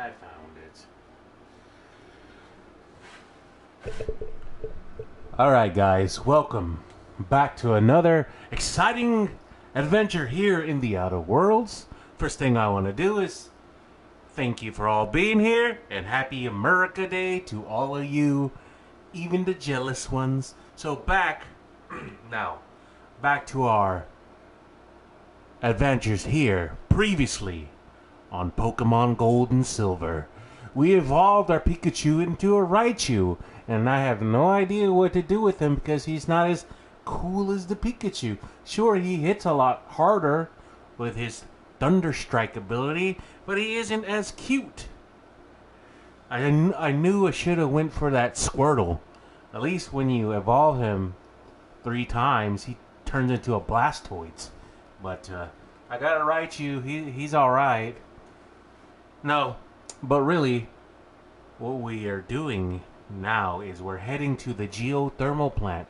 I found it. Alright guys, welcome back to another exciting adventure here in the Outer Worlds. First thing I want to do is thank you for all being here, and happy America Day to all of you, even the jealous ones. So back to our adventures here previously on Pokemon Gold and Silver. We evolved our Pikachu into a Raichu, and I have no idea what to do with him because he's not as cool as the Pikachu. Sure, he hits a lot harder with his Thunder Strike ability, but he isn't as cute. I knew I should have went for that Squirtle. At least when you evolve him 3 times, he turns into a Blastoise. But I got a Raichu. He's alright. No, but really, what we are doing now is we're heading to the geothermal plant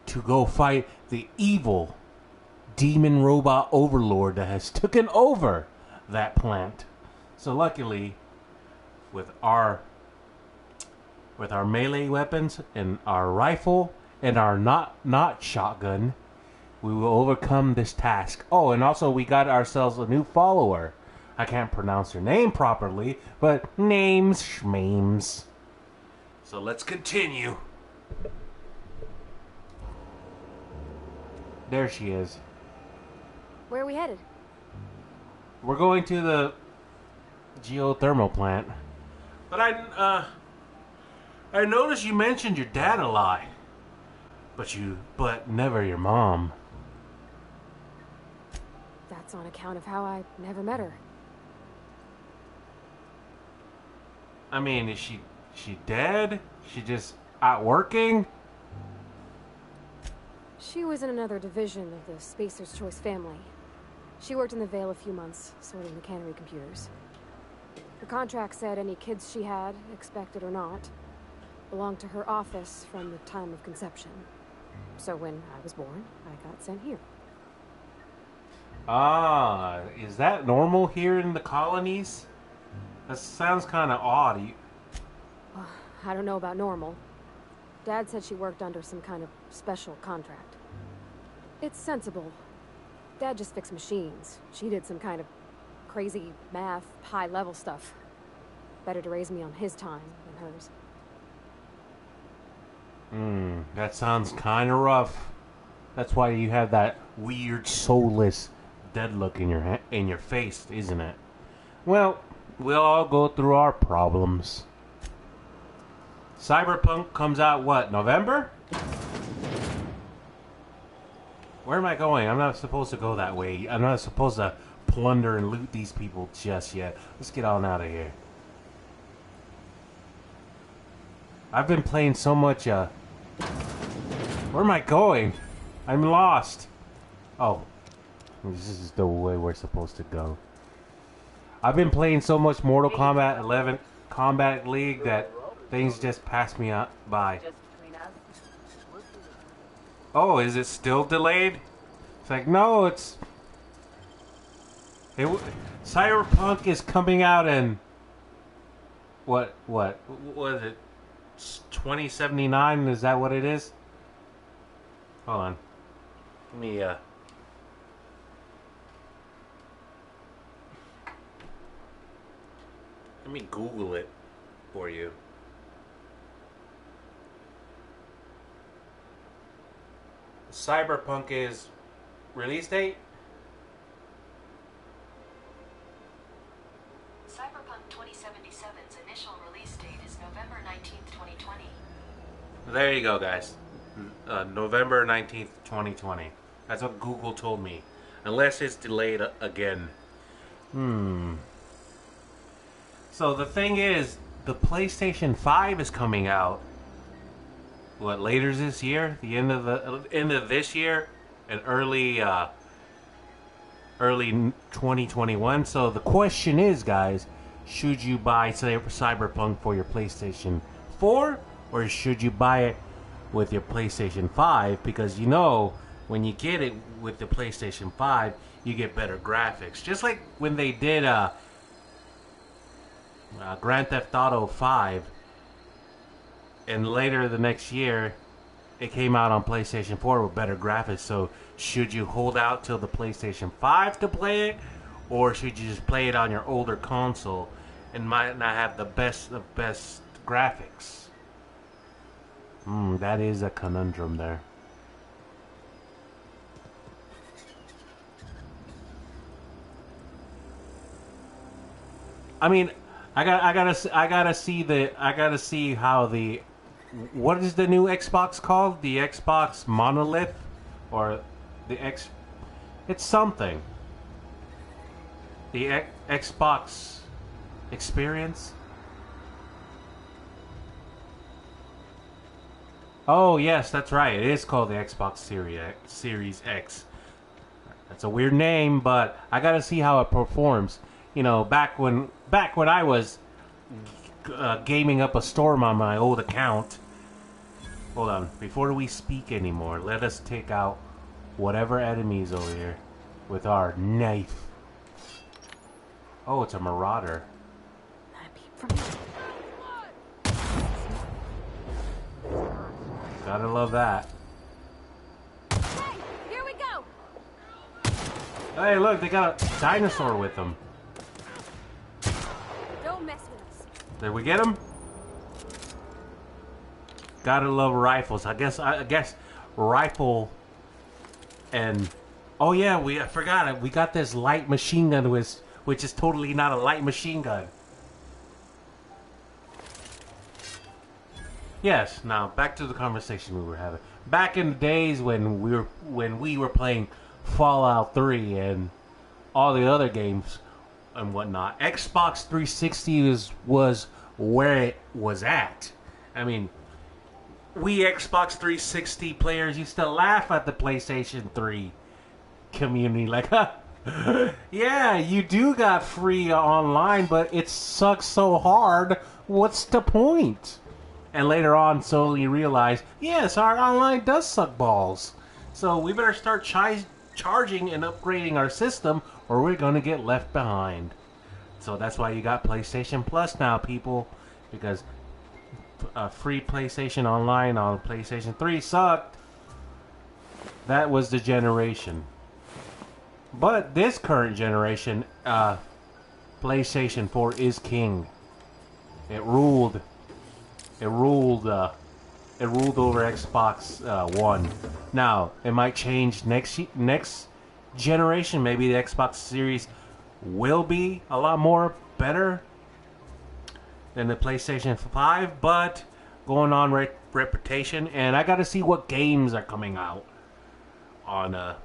to go fight the evil demon robot overlord that has taken over that plant. So luckily, with our melee weapons and our rifle and our not shotgun, we will overcome this task. Oh, and also we got ourselves a new follower. I can't pronounce her name properly, but name's Schmames. So let's continue. There she is. Where are we headed? We're going to the geothermal plant. But I noticed you mentioned your dad a lot. But never your mom. That's on account of how I never met her. I mean, is she dead? She just out working? She was in another division of the Spacer's Choice family. She worked in the Vale a few months, sorting the cannery computers. Her contract said any kids she had, expected or not, belonged to her office from the time of conception. So when I was born, I got sent here. Ah, is that normal here in the colonies? That sounds kind of odd. I don't know about normal. Dad said she worked under some kind of special contract. It's sensible. Dad just fixed machines. She did some kind of crazy math, high-level stuff. Better to raise me on his time than hers. That sounds kind of rough. That's why you have that weird, soulless, dead look in your face, isn't it? Well, we'll all go through our problems. Cyberpunk comes out, what, November? Where am I going? I'm not supposed to go that way. I'm not supposed to plunder and loot these people just yet. Let's get on out of here. I've been playing so much, Where am I going? I'm lost. Oh. This is the way we're supposed to go. I've been playing so much Mortal Kombat 11 Combat League that things just pass me by. Oh, is it still delayed? It's like, no, Cyberpunk is coming out in what was it? 2079? Is that what it is? Hold on. Let me Google it for you. Cyberpunk is release date? Cyberpunk 2077's initial release date is November 19th, 2020. There you go, guys. November 19th, 2020. That's what Google told me. Unless it's delayed again. So the thing is, the PlayStation 5 is coming out. What, later this year? The end of this year? And early 2021. So the question is, guys, should you buy Cyberpunk for your PlayStation 4? Or should you buy it with your PlayStation 5? Because you know, when you get it with the PlayStation 5, you get better graphics. Just like when they did Grand Theft Auto 5, and later the next year, it came out on PlayStation 4 with better graphics. So, should you hold out till the PlayStation 5 to play it, or should you just play it on your older console and might not have the best of best graphics? That is a conundrum there. I mean, I gotta see how the, what is the new Xbox called? The Xbox Monolith, or the X? It's something. The Xbox Experience. Oh yes, that's right. It is called the Xbox Series X. That's a weird name, but I gotta see how it performs. You know, back when I was gaming up a storm on my old account. Hold on, before we speak anymore, let us take out whatever enemies over here with our knife. Oh, it's a marauder. Gotta love that. Hey, here we go. Hey, look, they got a dinosaur with them. Don't mess with us. Did we get him? Gotta love rifles. I guess rifle and oh yeah, I forgot it. We got this light machine gun which is totally not a light machine gun. Yes. Now back to the conversation we were having. Back in the days when we were playing Fallout 3 and all the other games and whatnot, Xbox 360 was where it was at. I mean, we Xbox 360 players used to laugh at the PlayStation 3 community, like, yeah, you do got free online, but it sucks so hard. What's the point? And later on, slowly realized, yes, our online does suck balls. So we better start charging and upgrading our system, or we're gonna get left behind. So that's why you got PlayStation Plus now, people, because free PlayStation Online on PlayStation 3 sucked. That was the generation. But this current generation, PlayStation 4 is king. It ruled. It ruled over Xbox One. Now, it might change next generation. Maybe the Xbox Series will be a lot more better than the PlayStation 5, but going on reputation, and I got to see what games are coming out on the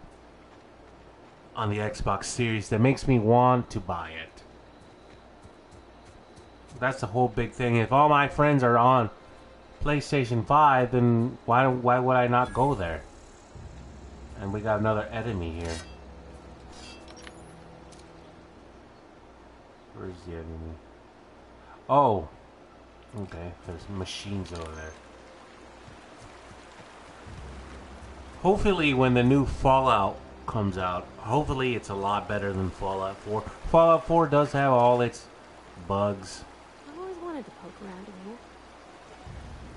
Xbox Series that makes me want to buy it. That's the whole big thing. If all my friends are on PlayStation 5, then why would I not go there? And we got another enemy here. Where's the enemy? Oh, okay. There's machines over there. Hopefully, when the new Fallout comes out, hopefully it's a lot better than Fallout 4. Fallout 4 does have all its bugs. I've always wanted to poke around in here.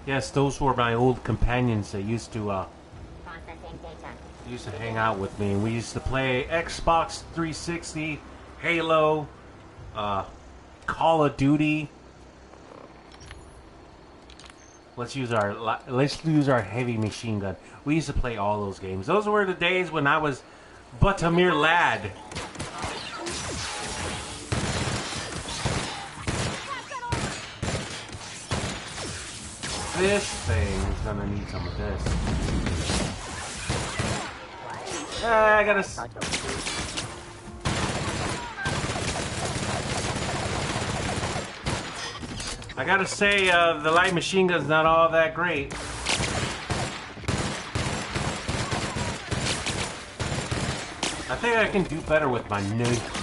Yes, those were my old companions that used to hang out with me, and we used to play Xbox 360, Halo, Call of Duty. Let's use our heavy machine gun. We used to play all those games. Those were the days when I was but a mere lad. This thing's gonna need some of this. I gotta. I gotta say, the light machine gun's not all that great. I think I can do better with my knife.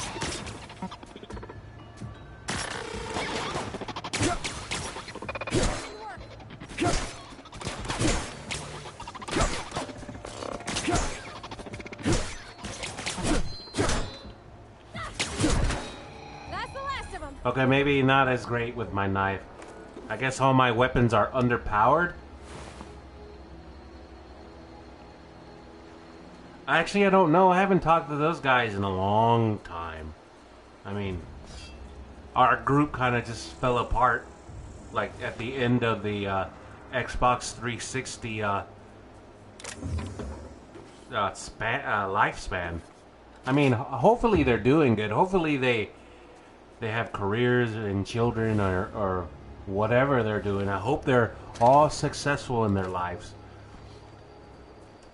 That's the last of them. Okay, maybe not as great with my knife. I guess all my weapons are underpowered. Actually, I don't know. I haven't talked to those guys in a long time. I mean, our group kind of just fell apart, like at the end of the Xbox 360 lifespan. I mean, hopefully they're doing good. Hopefully they have careers and children or whatever they're doing. I hope they're all successful in their lives.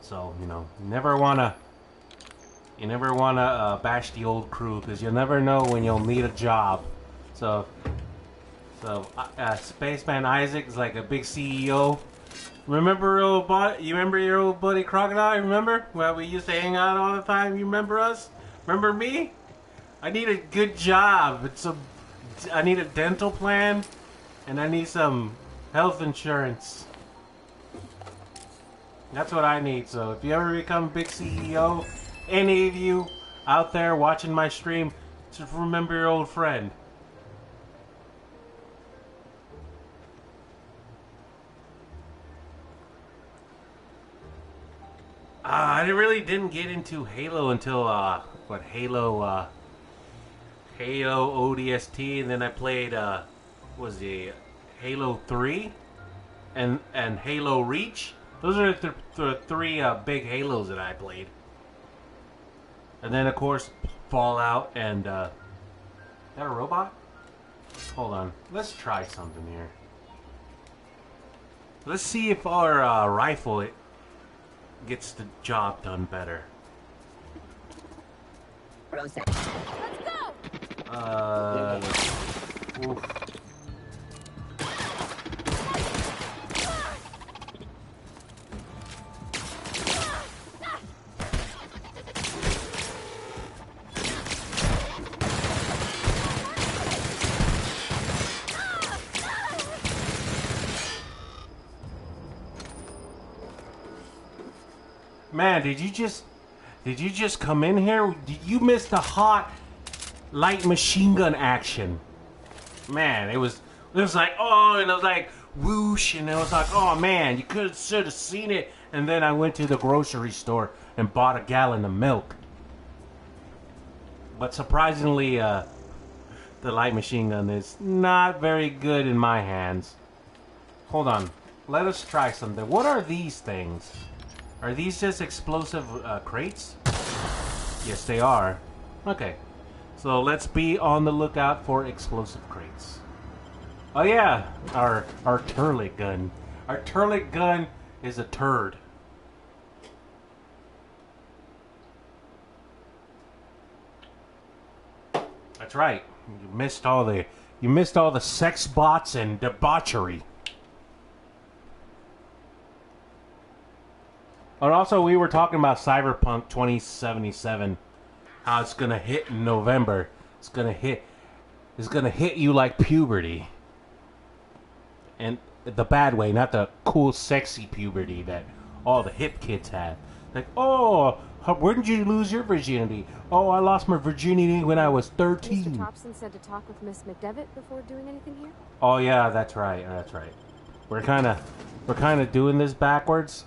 So, you know, you never wanna bash the old crew, because you never know when you'll need a job. So Spaceman Isaac is like a big CEO. Remember you remember your old buddy Crocodile? Remember? Well, we used to hang out all the time. You remember us? Remember me? I need a good job. I need a dental plan, and I need some health insurance. That's what I need. So if you ever become a big CEO, any of you out there watching my stream, just remember your old friend. I really didn't get into Halo until Halo ODST, and then I played was the Halo 3 and Halo Reach. Those are the three big Halos that I played. And then, of course, Fallout and... Is that a robot? Hold on. Let's try something here. Let's see if our rifle gets the job done better. Let's go! Oof. Man, did you just come in here? You missed the hot light machine gun action. Man, it was like, oh, and it was like whoosh, and it was like, oh man, you should have seen it. And then I went to the grocery store and bought a gallon of milk. But surprisingly, the light machine gun is not very good in my hands. Hold on, let us try something. What are these things? Are these just explosive crates? Yes, they are. Okay. So let's be on the lookout for explosive crates. Oh yeah, our turlet gun. Our turlet gun is a turd. That's right. You missed all the sex bots and debauchery. And also, we were talking about Cyberpunk 2077, how it's gonna hit in November. It's gonna hit you like puberty, and the bad way, not the cool, sexy puberty that all the hip kids have. Like, oh, where did you lose your virginity? Oh, I lost my virginity when I was 13. Mr. Thompson said to talk with Miss McDevitt before doing anything here. Oh yeah, that's right. That's right. We're kind of doing this backwards.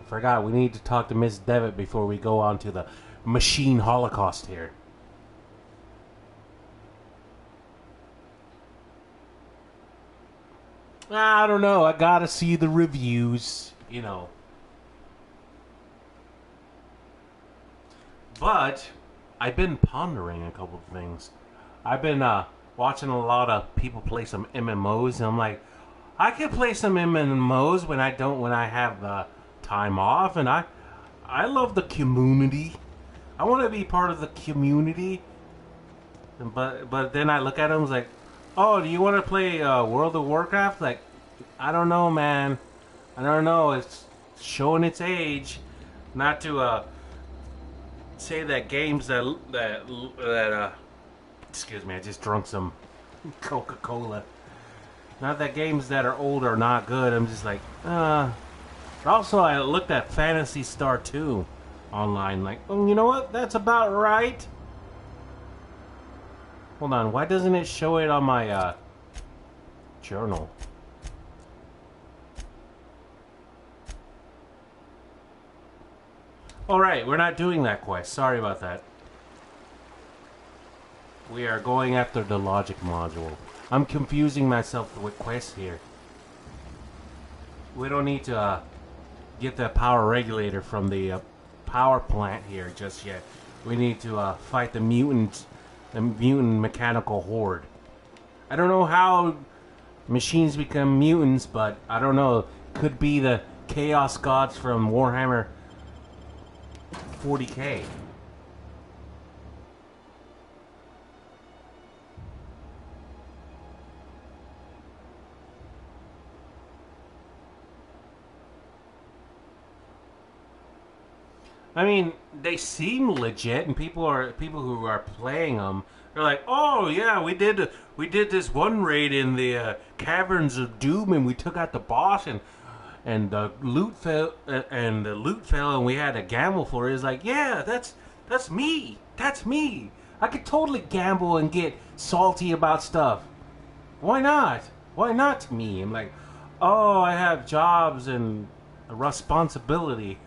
Forgot we need to talk to Miss Devitt before we go on to the machine holocaust here. I don't know. I gotta see the reviews, you know. But I've been pondering a couple of things. I've been watching a lot of people play some MMOs, and I'm like, I could play some MMOs when I have time off, and I love the community. I want to be part of the community. But then I look at them like, oh, do you want to play World of Warcraft? Like, I don't know, man. I don't know. It's showing its age. Not to say that games that excuse me, I just drunk some Coca-Cola. Not that games that are old are not good. I'm just like, Also, I looked at Phantasy Star 2 online. Like, oh, you know what? That's about right. Hold on, why doesn't it show it on my journal? Alright, we're not doing that quest. Sorry about that. We are going after the logic module. I'm confusing myself with quests here. We don't need to get the power regulator from the power plant here just yet. We need to fight the mutant mechanical horde. I don't know how machines become mutants, but I don't know. Could be the Chaos Gods from Warhammer 40K. I mean, they seem legit, and people who are playing them. They're like, oh yeah, we did this one raid in the Caverns of Doom, and we took out the boss, and the loot fell, and we had a gamble for it. It's like, yeah, that's me, I could totally gamble and get salty about stuff. Why not? Why not me? I'm like, oh, I have jobs and a responsibility.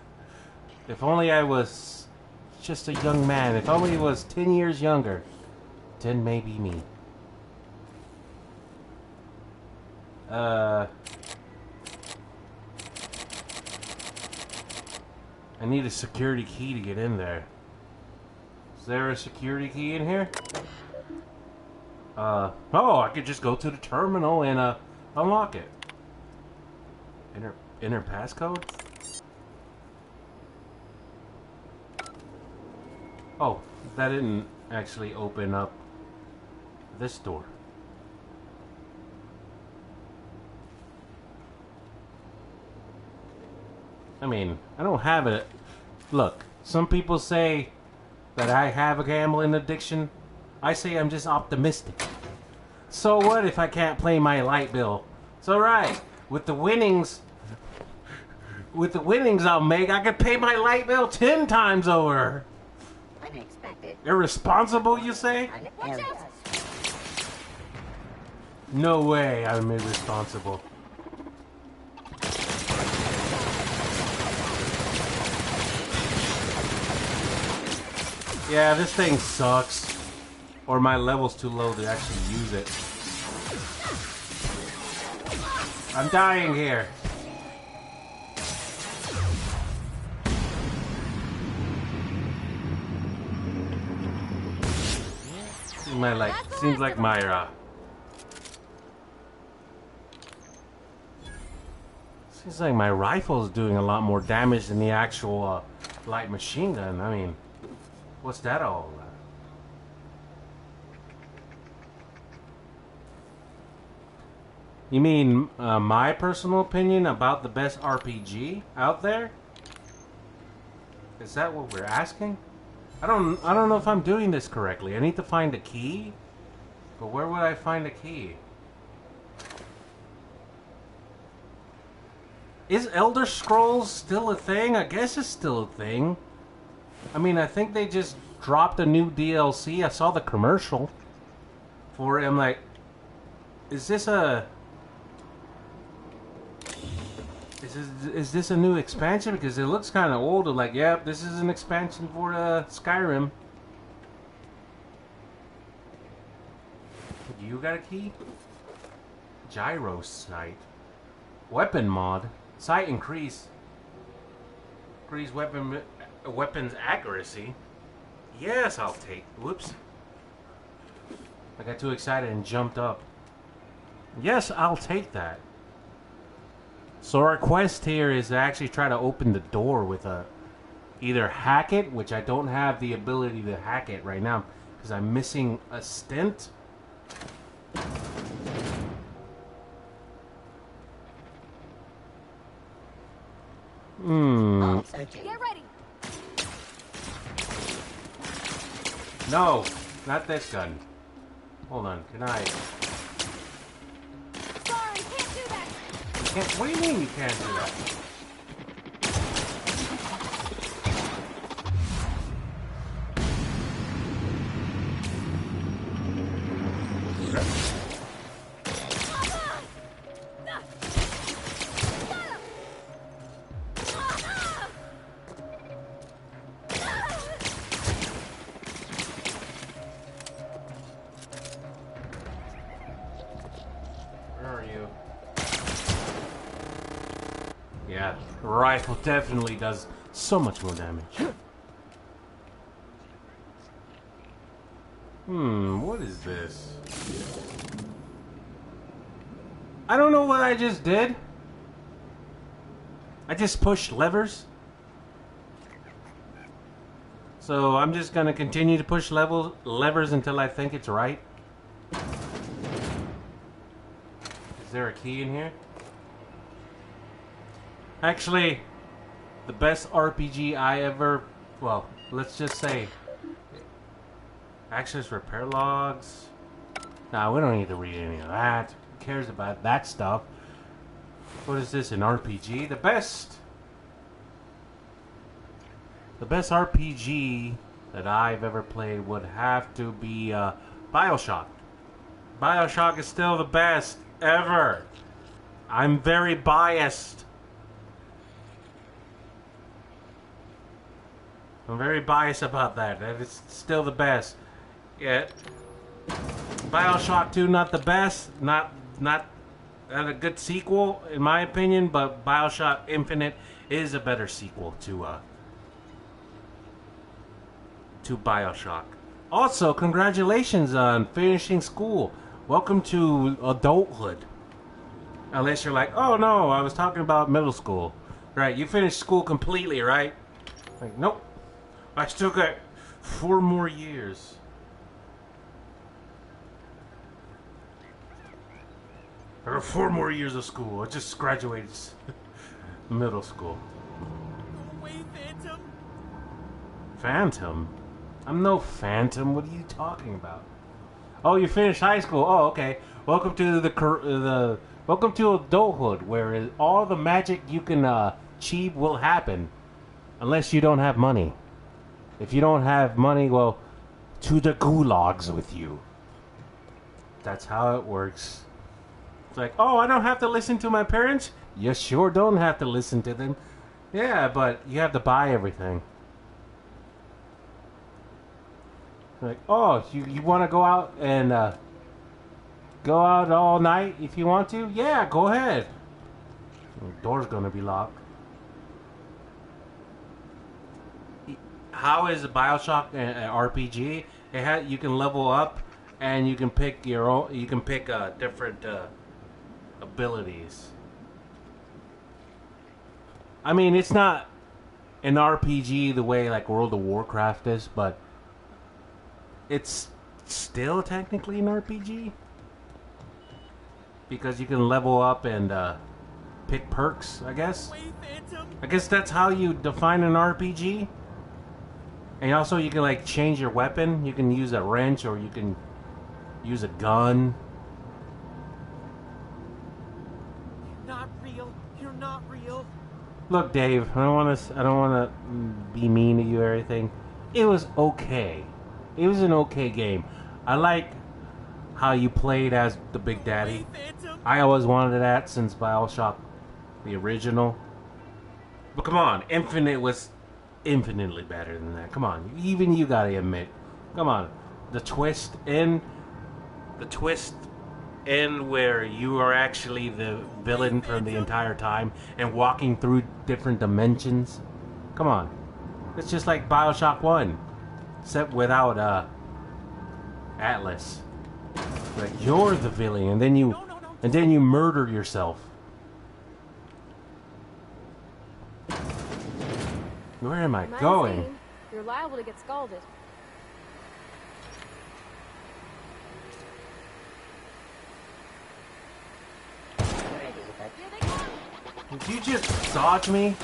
If only I was just a young man. If only he was 10 years younger. Then maybe me. I need a security key to get in there. Is there a security key in here? Oh, I could just go to the terminal and unlock it. Enter passcode? Oh, that didn't actually open up this door. I mean, I don't have it. Look, some people say that I have a gambling addiction. I say I'm just optimistic. So what if I can't pay my light bill? It's alright. With the winnings I'll make, I could pay my light bill 10 times over. Unexpected. Irresponsible, you say? No way I'm irresponsible. Yeah, this thing sucks. Or my level's too low to actually use it. I'm dying here. Seems like Myra. Seems like my rifle's doing a lot more damage than the actual light machine gun. I mean, what's that all about? You mean my personal opinion about the best RPG out there? Is that what we're asking? I don't know if I'm doing this correctly. I need to find a key. But where would I find a key? Is Elder Scrolls still a thing? I guess it's still a thing. I mean, I think they just dropped a new DLC. I saw the commercial for it. I'm like, is this a new expansion? Because it looks kind of old. I'm like, yep, this is an expansion for Skyrim. You got a key? Gyro sight. Weapon mod. Sight increase. Increase weapons accuracy. Yes, I'll take. Whoops. I got too excited and jumped up. Yes, I'll take that. So our quest here is to actually try to open the door with either hack it, which I don't have the ability to hack it right now because I'm missing a stent. Get ready. No, not this gun. Hold on, can I? Sorry, can't do that. You can't, what do you mean you can't do that? Yeah, rifle definitely does so much more damage. What is this? I don't know what I just did. I just pushed levers. So I'm just gonna continue to push levers until I think it's right. Is there a key in here? Actually, the best RPG I ever... Well, let's just say... Access repair logs. Nah, we don't need to read any of that. Who cares about that stuff? What is this, an RPG? The best RPG that I've ever played would have to be BioShock. BioShock is still the best ever. I'm very biased. I'm very biased about that. That is still the best. Yeah. BioShock 2 not the best, not a good sequel in my opinion, but BioShock Infinite is a better sequel to BioShock. Also, congratulations on finishing school. Welcome to adulthood. Unless you're like, oh no, I was talking about middle school. Right, you finished school completely, right? Like, nope. I still got 4 more years. I got 4 more years of school. I just graduated middle school. Go away, Phantom. Phantom? I'm no phantom. What are you talking about? Oh, you finished high school. Oh, okay. Welcome to welcome to adulthood, where all the magic you can achieve will happen, unless you don't have money. If you don't have money, well, to the gulags with you. That's how it works. It's like, oh, I don't have to listen to my parents? You sure don't have to listen to them. Yeah, but you have to buy everything. Like, oh, you want to go out and go out all night if you want to? Yeah, go ahead. The door's gonna be locked. How is BioShock an RPG? You can level up, and you can pick your own. You can pick different abilities. I mean, it's not an RPG the way like World of Warcraft is, but it's still technically an RPG because you can level up and pick perks. I guess. I guess that's how you define an RPG. And also, you can like change your weapon. You can use a wrench, or you can use a gun. You're not real. You're not real. Look, Dave, I don't want to be mean to you or anything. It was okay. It was an okay game. I like how you played as the Big Daddy. I always wanted that since BioShock, the original. But come on, Infinite was infinitely better than that. Come on, even you gotta admit. Come on, the twist in where you are actually the villain from the entire time and walking through different dimensions. Come on, it's just like BioShock 1, except without Atlas. Like, you're the villain, and then you murder yourself. Where am I going? Magazine, you're liable to get scalded. Here they come. Did you just dodge me?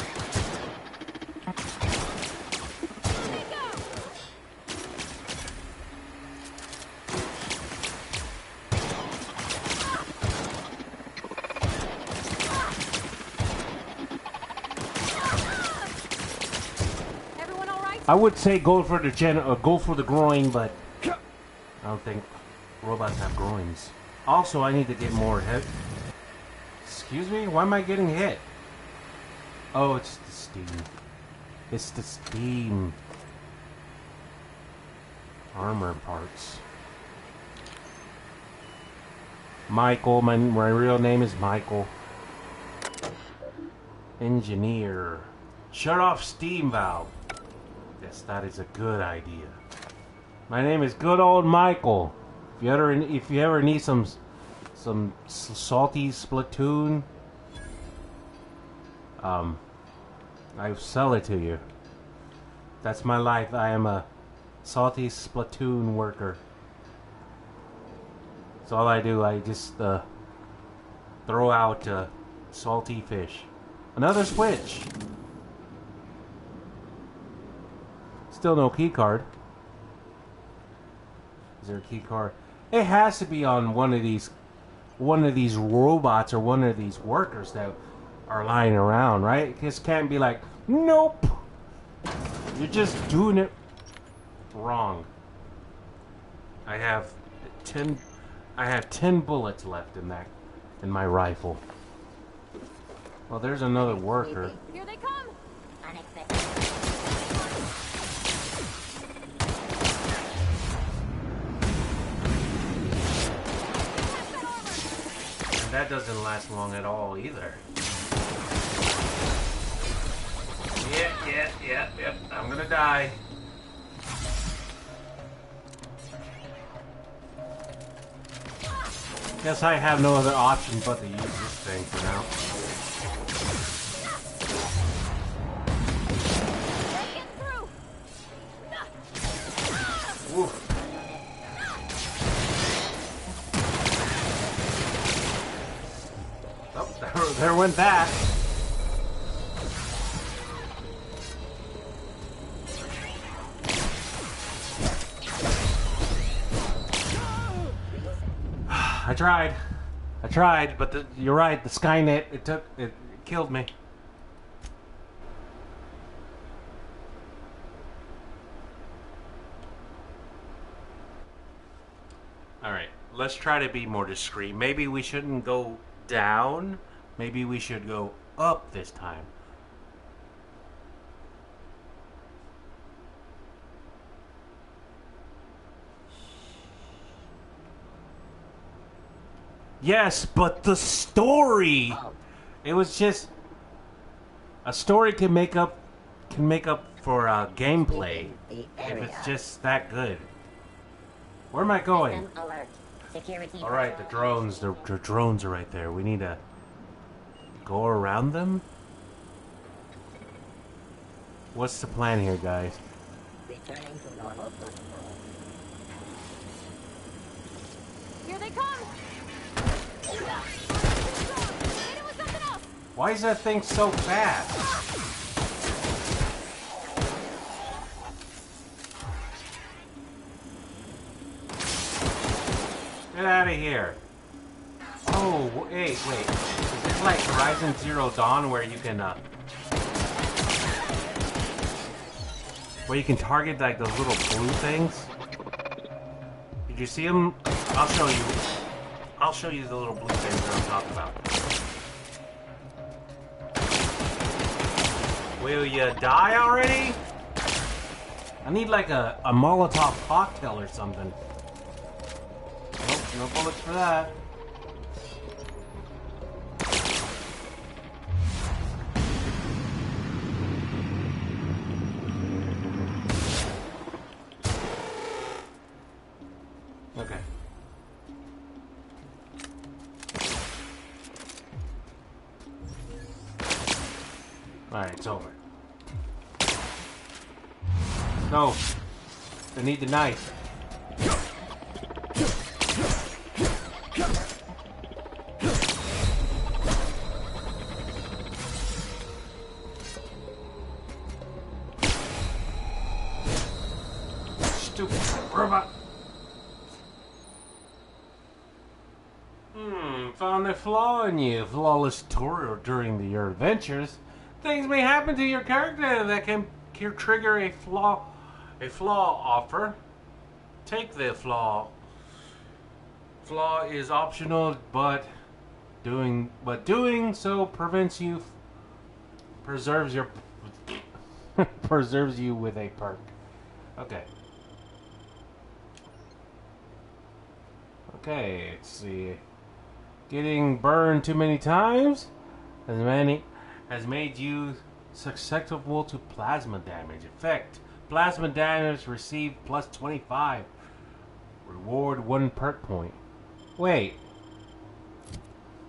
I would say go for the groin, but I don't think robots have groins. Also, I need to get more hit. Excuse me? Why am I getting hit? Oh, it's the steam. It's the steam. Armor parts. Michael, my real name is Michael. Engineer. Shut off steam valve. Yes, that is a good idea. My name is good old Michael. If you ever need some salty Splatoon, I sell it to you. That's my life. I am a salty Splatoon worker. That's all I do. I just throw out salty fish. Another switch. Still no key card. Is there a key card? It has to be on one of these robots or one of these workers that are lying around, right? It just can't be like, nope. You're just doing it wrong. I have 10 bullets left in my rifle. Well, there's another worker. Here they come! Unexpected. And that doesn't last long at all either. Yep. I'm gonna die. Guess I have no other option but to use this thing for now. Oof. Oh, there went that. I tried, but you're right. The Skynet it killed me. All right, let's try to be more discreet. Maybe we shouldn't go down. Maybe we should go up this time. Yes, but the story. It was just a story can make up for gameplay if it's just that good. Where am I going? Alert. Security. All right, the drones. The drones are right there. We need to go around them. What's the plan here, guys? Returning to normal. Here they come! Hit it with something else! Why is that thing so fast? Get out of here. Oh, wait. Is this like Horizon Zero Dawn where you can target like those little blue things? Did you see them? I'll show you the little blue things that I'm talking about. Will you die already? I need like a Molotov cocktail or something. Nope, no bullets for that. Okay. Alright, it's over. No. I need the knife. Stupid robot. Found a flaw in you. Flawless tutorial during your adventures. Things may happen to your character that can trigger a flaw offer. Take the flaw. Flaw is optional, but doing so preserves you with a perk. Okay. Okay, let's see. Getting burned too many times, has made you susceptible to plasma damage. Effect: plasma damage received plus 25. Reward 1 perk point. Wait.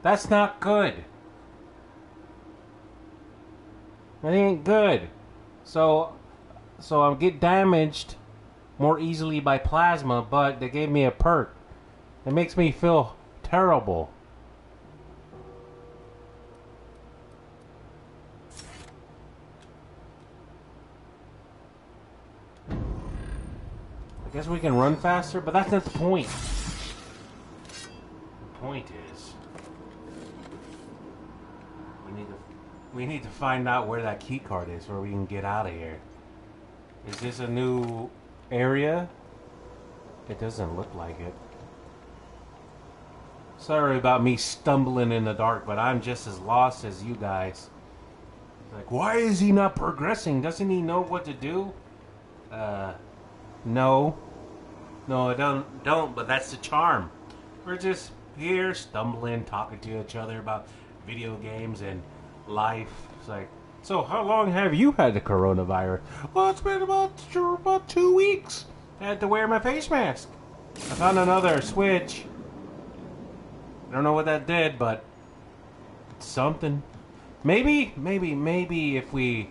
That's not good. That ain't good. So I get damaged more easily by plasma, but they gave me a perk. It makes me feel terrible. I guess we can run faster, but that's not the point. The point is we need to find out where that key card is, where we can get out of here. Is this a new area? It doesn't look like it. Sorry about me stumbling in the dark, but I'm just as lost as you guys. Like, why is he not progressing? Doesn't he know what to do? No. No, I don't, but that's the charm. We're just here stumbling, talking to each other about video games and life. It's like, so how long have you had the coronavirus? Well, it's been about 2 weeks. I had to wear my face mask. I found another switch. I don't know what that did, but it's something. Maybe if we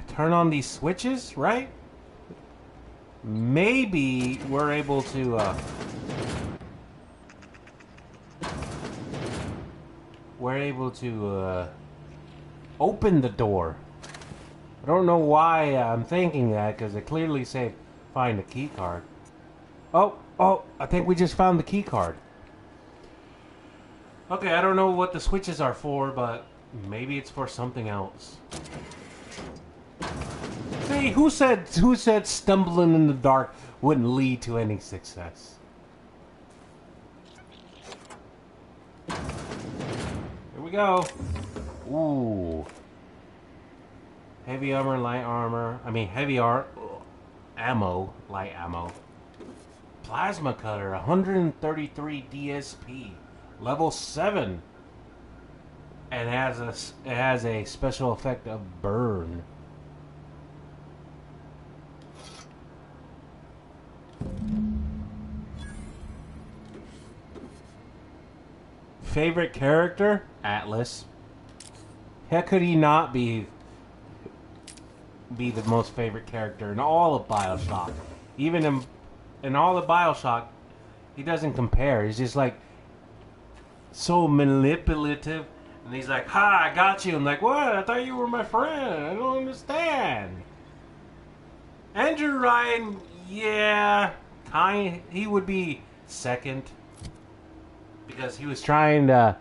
turn on these switches, right? Maybe we're able to open the door. I don't know why I'm thinking that, because it clearly say find a key card. Oh, I think we just found the key card. Okay, I don't know what the switches are for, but maybe it's for something else. See, who said stumbling in the dark wouldn't lead to any success? Here we go. Ooh. Heavy armor, light armor. I mean, ammo, light ammo. Plasma cutter, 133 DSP, level 7, and it has a special effect of burn. Favorite character? Atlas. How could he not be the most favorite character in all of BioShock? Even in all of BioShock, he doesn't compare. He's just like so manipulative, and he's like, "Ha, I got you." I'm like, "What? I thought you were my friend. I don't understand." Andrew Ryan, yeah, he would be second because he was trying to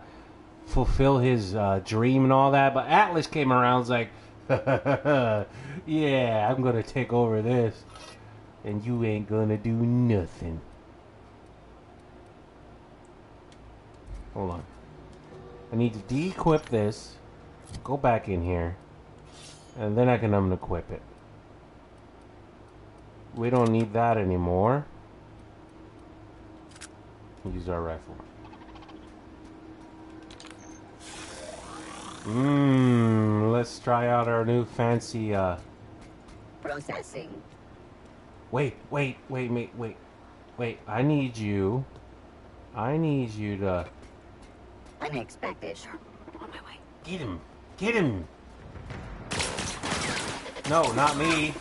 fulfill his dream and all that. But Atlas came around, was like, "Yeah, I'm gonna take over this, and you ain't gonna do nothing." Hold on. I need to de-equip this, go back in here, and then I can unequip it. We don't need that anymore. Use our rifle. Let's try out our new fancy Processing. Wait, I need you to Unexpected. On my way. get him. No, not me.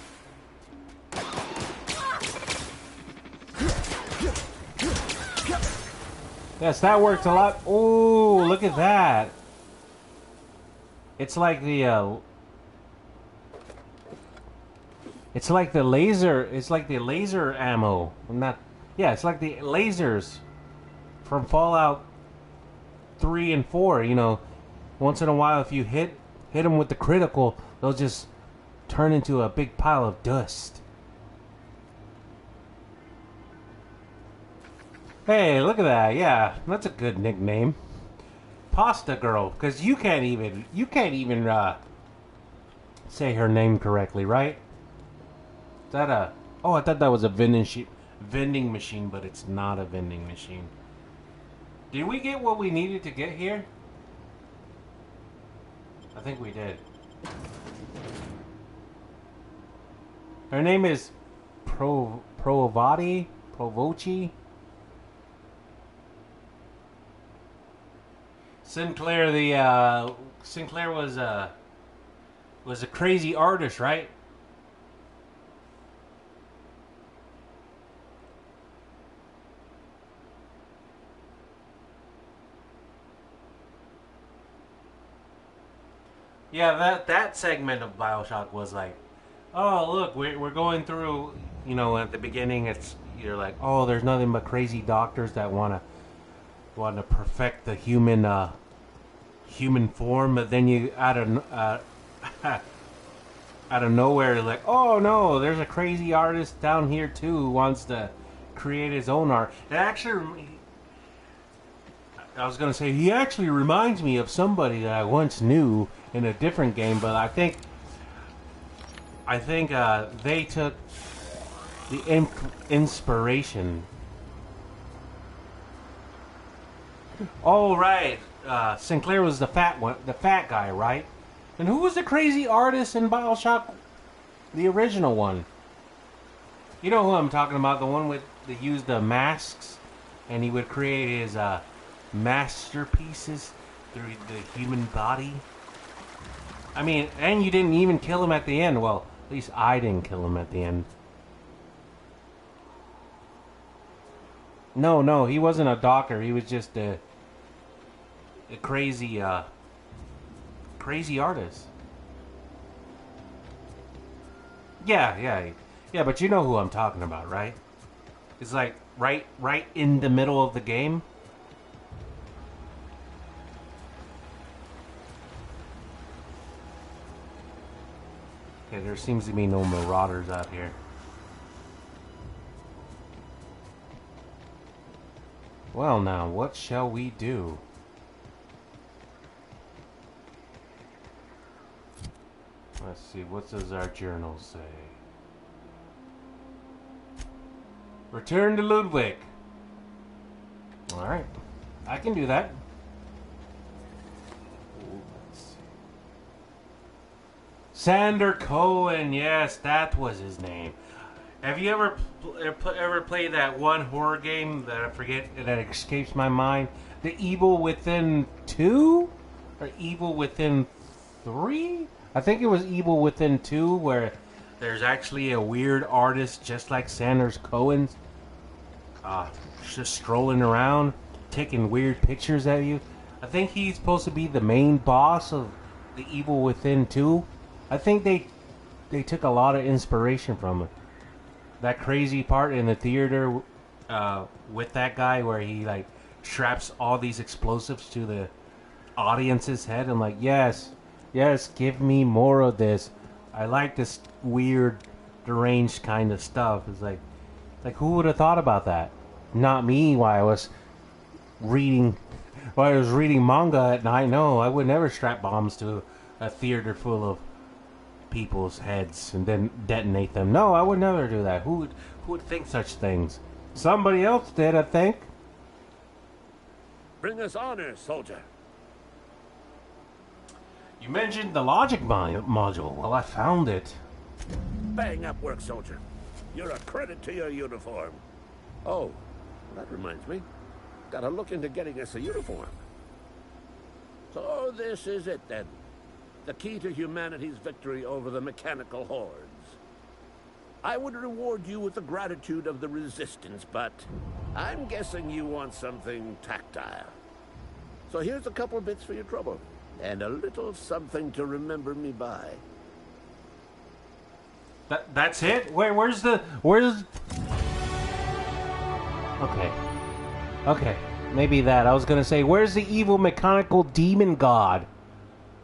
Yes, that worked a lot. Oh, look at that. It's like the laser ammo. It's like the lasers from Fallout 3 and 4, you know. Once in a while, if you hit them with the critical, they'll just turn into a big pile of dust. Hey, look at that. Yeah, that's a good nickname. Pasta Girl, because you can't even say her name correctly, right? Is that a... Oh, I thought that was a vending machine, but it's not a vending machine. Did we get what we needed to get here? I think we did. Her name is Provoci. Sinclair, Sinclair was a crazy artist, right? Yeah, that segment of BioShock was like, oh look, we're going through, you know, at the beginning you're like, oh, there's nothing but crazy doctors that want to perfect the human form, but then you out of nowhere, like, oh no, there's a crazy artist down here too who wants to create his own art. It actually, I was gonna say, he actually reminds me of somebody that I once knew in a different game, but I think they took the inspiration. Oh right, Sinclair was the fat guy, right? And who was the crazy artist in BioShock, the original one? You know who I'm talking about? The one that used the masks, and he would create his masterpieces through the human body. I mean, and you didn't even kill him at the end. Well, at least I didn't kill him at the end. No, he wasn't a doctor. He was just a crazy artist. Yeah. But you know who I'm talking about, right? It's like right in the middle of the game. Okay, there seems to be no marauders out here. Well now, what shall we do? Let's see, what does our journal say? Return to Ludwig. Alright, I can do that. Let's see. Sander Cohen, yes, that was his name. Have you ever played that one horror game that I forget, that escapes my mind? The Evil Within 2? Or Evil Within 3? I think it was Evil Within 2, where there's actually a weird artist just like Sanders Cohen's, just strolling around, taking weird pictures at you. I think he's supposed to be the main boss of the Evil Within 2. I think they took a lot of inspiration from it. That crazy part in the theater with that guy where he like straps all these explosives to the audience's head. I'm like, yes, give me more of this. I like this weird, deranged kind of stuff. It's like who would have thought about that? Not me. While I was reading manga at night. No, I would never strap bombs to a theater full of people's heads and then detonate them. No, I would never do that. Who would think such things? Somebody else did, I think. Bring us honor, soldier. You mentioned the logic module. Well, I found it. Bang up work, soldier. You're a credit to your uniform. Oh, that reminds me. Gotta look into getting us a uniform. So this is it then. The key to humanity's victory over the mechanical hordes. I would reward you with the gratitude of the Resistance, but I'm guessing you want something tactile. So here's a couple bits for your trouble, and a little something to remember me by. That's it? Where's... Okay, maybe that. I was gonna say, where's the evil mechanical demon god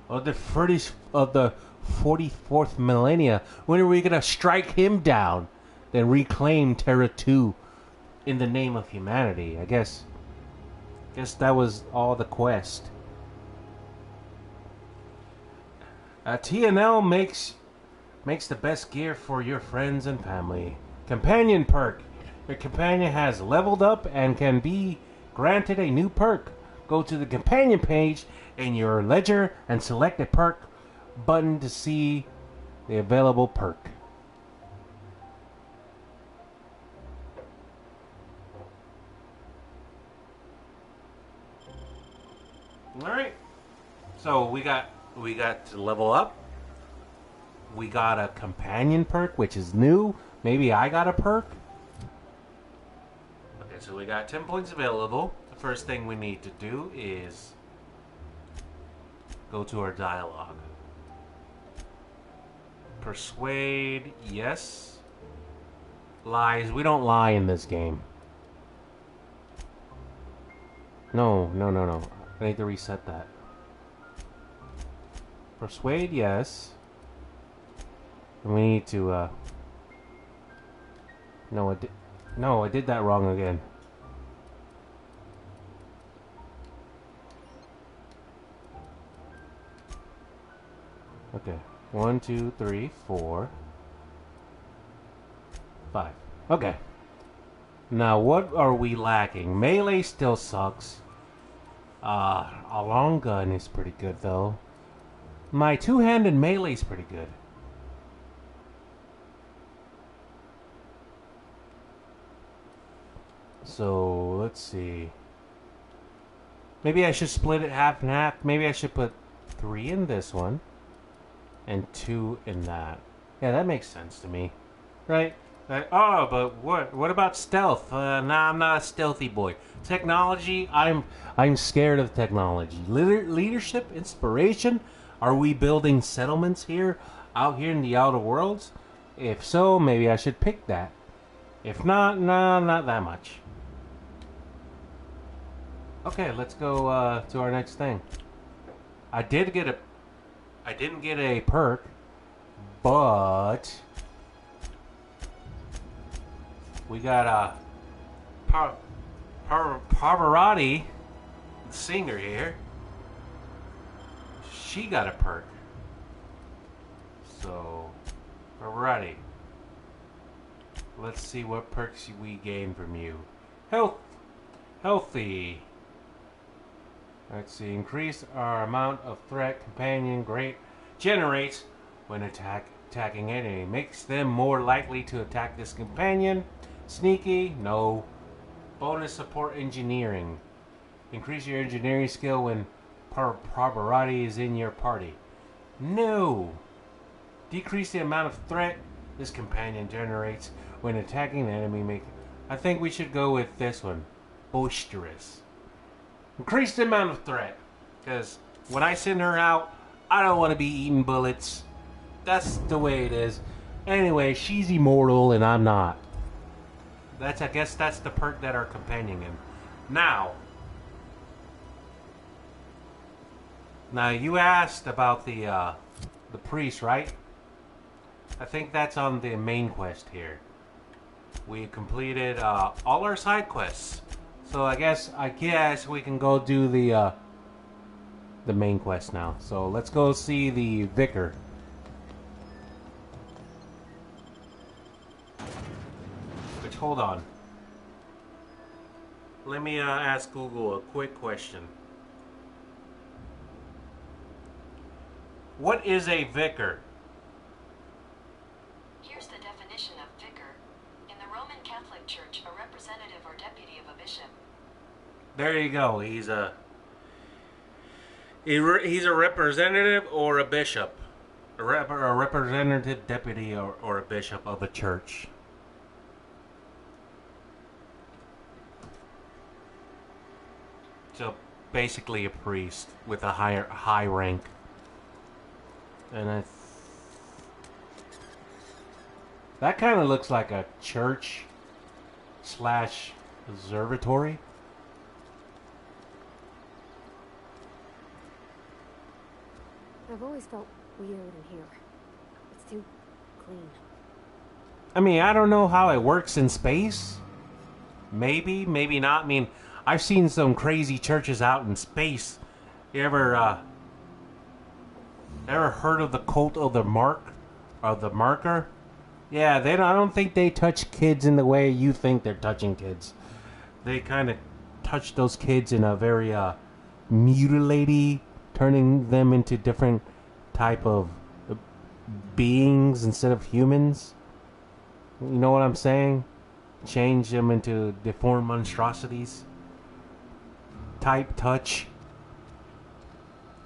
of the 44th millennia? When are we gonna strike him down, then reclaim Terra 2 in the name of humanity? I guess that was all the quest. TNL makes the best gear for your friends and family. Companion perk. Your companion has leveled up and can be granted a new perk. go to the companion page in your ledger and select a perk button to see the available perk. Alright. So we got to level up. We got a companion perk, which is new. Maybe I got a perk. Okay, so we got 10 points available. The first thing we need to do is go to our dialogue. Persuade, yes. Lies, we don't lie in this game. No. I need to reset that. Persuade, yes. And we need to, No, I did that wrong again. Okay. 1, 2, 3, 4, 5. Okay. Now, what are we lacking? Melee still sucks. A long gun is pretty good, though. My two-handed melee is pretty good. So, let's see. Maybe I should split it half and half. Maybe I should put 3 in this one and 2 in that. Yeah, that makes sense to me. Right? Oh, but what about stealth? Nah, I'm not a stealthy boy. Technology, I'm scared of technology. Leadership, inspiration. Are we building settlements here, out here in the outer worlds? If so, maybe I should pick that. If not, nah, not that much. Okay, let's go to our next thing. I didn't get a perk, but we got Pavarotti, the singer here. She got a perk. So, Pavarotti. Let's see what perks we gain from you. Healthy. Let's see. Increase our amount of threat companion generates when attacking enemy. Makes them more likely to attack this companion. Sneaky. No. Bonus support engineering. Increase your engineering skill when Pavarotti is in your party. No. Decrease the amount of threat this companion generates when attacking the enemy. I think we should go with this one. Boisterous. Increase the amount of threat. Because when I send her out, I don't want to be eating bullets. That's the way it is. Anyway, she's immortal and I'm not. I guess that's the perk that our companion in. Now you asked about the priest, right? I think that's on the main quest here. We completed all our side quests, so I guess we can go do the main quest now. So let's go see the vicar. Which, hold on. Let me ask Google a quick question. What is a vicar? Here's the definition of vicar. In the Roman Catholic Church, a representative or deputy of a bishop. There you go. He's a representative or a bishop. A representative, deputy, or a bishop of a church. So basically a priest with a high rank. And that kind of looks like a church / observatory. I've always felt weird in here. It's too clean. I mean, I don't know how it works in space. Maybe, maybe not. I mean, I've seen some crazy churches out in space. You ever heard of the cult of the marker? Yeah, I don't think they touch kids in the way you think they're touching kids. They kind of touch those kids in a very mutilating, turning them into different type of beings instead of humans. You know what I'm saying? Change them into deformed monstrosities. Type touch.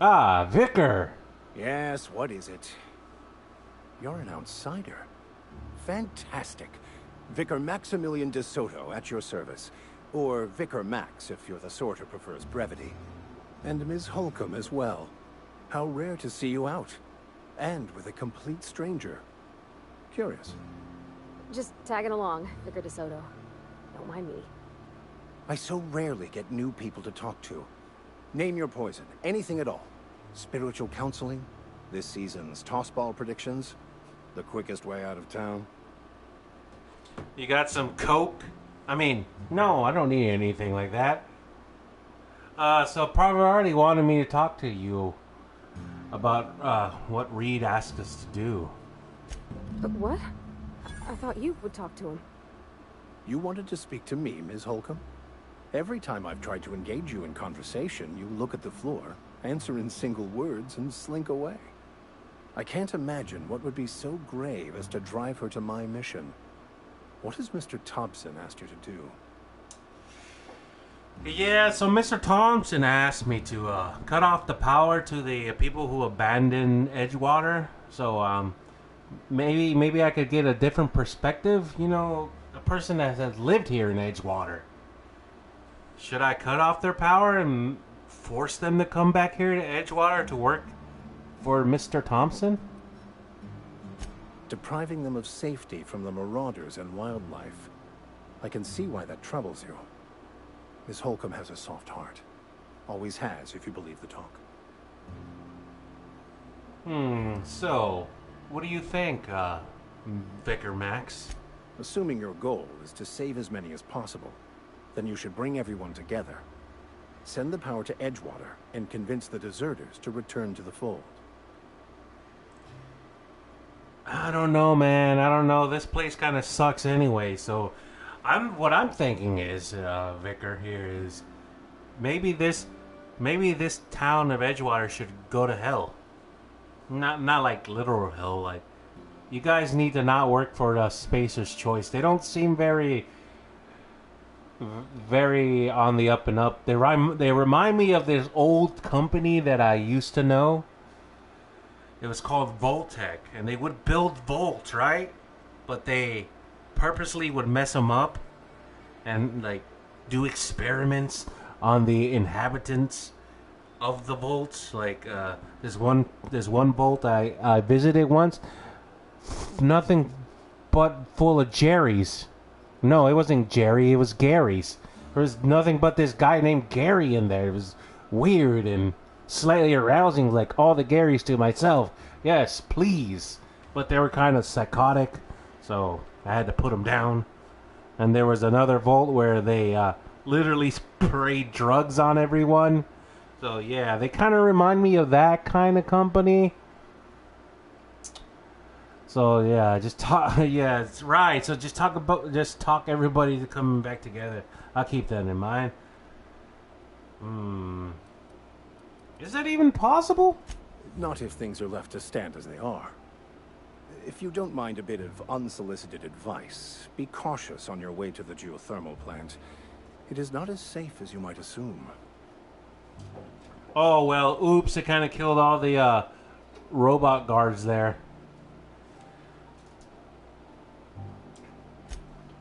Ah, Vicar. Yes, what is it? You're an outsider. Fantastic. Vicar Maximilian de Soto at your service. Or Vicar Max, if you're the sort who prefers brevity. And Ms. Holcomb as well. How rare to see you out. And with a complete stranger. Curious. Just tagging along, Vicar DeSoto. Don't mind me. I so rarely get new people to talk to. Name your poison, anything at all. Spiritual counseling, this season's tossball predictions, the quickest way out of town. You got some coke? I mean, no, I don't need anything like that. So Priority wanted me to talk to you about what Reed asked us to do. What? I thought you would talk to him. You wanted to speak to me, Ms. Holcomb? Every time I've tried to engage you in conversation, you look at the floor, answer in single words, and slink away. I can't imagine what would be so grave as to drive her to my mission. What has Mr. Thompson asked you to do? Yeah, so Mr. Thompson asked me to cut off the power to the people who abandoned Edgewater. So maybe I could get a different perspective. You know, a person that has lived here in Edgewater. Should I cut off their power and force them to come back here to Edgewater to work for Mr. Thompson? Depriving them of safety from the marauders and wildlife. I can see why that troubles you. Miss Holcomb has a soft heart. Always has, if you believe the talk. So, what do you think, Vicar Max? Assuming your goal is to save as many as possible, then you should bring everyone together. Send the power to Edgewater and convince the deserters to return to the fold. I don't know, man. I don't know. This place kind of sucks anyway, so what I'm thinking is, Vicar, here is maybe this town of Edgewater should go to hell. Not like literal hell. Like, you guys need to not work for the Spacer's Choice. They don't seem very on the up and up. They remind me of this old company that I used to know. It was called Voltec, and they would build Volts, right? But they purposely would mess them up and like do experiments on the inhabitants of the Volts. Like there's one Volt I visited once, nothing but full of Jerry's. No, it wasn't Jerry, it was Gary's. There was nothing but this guy named Gary in there. It was weird and slightly arousing, like all the Garys to myself. Yes, please. But they were kind of psychotic, so I had to put them down. And there was another Volt where they literally sprayed drugs on everyone. So yeah, they kind of remind me of that kind of company. So yeah, just talk. Yeah, it's right. So just talk everybody to coming back together. I'll keep that in mind. Is that even possible? Not if things are left to stand as they are. If you don't mind a bit of unsolicited advice, be cautious on your way to the geothermal plant. It is not as safe as you might assume. Oh, well, oops, it kind of killed all the robot guards there.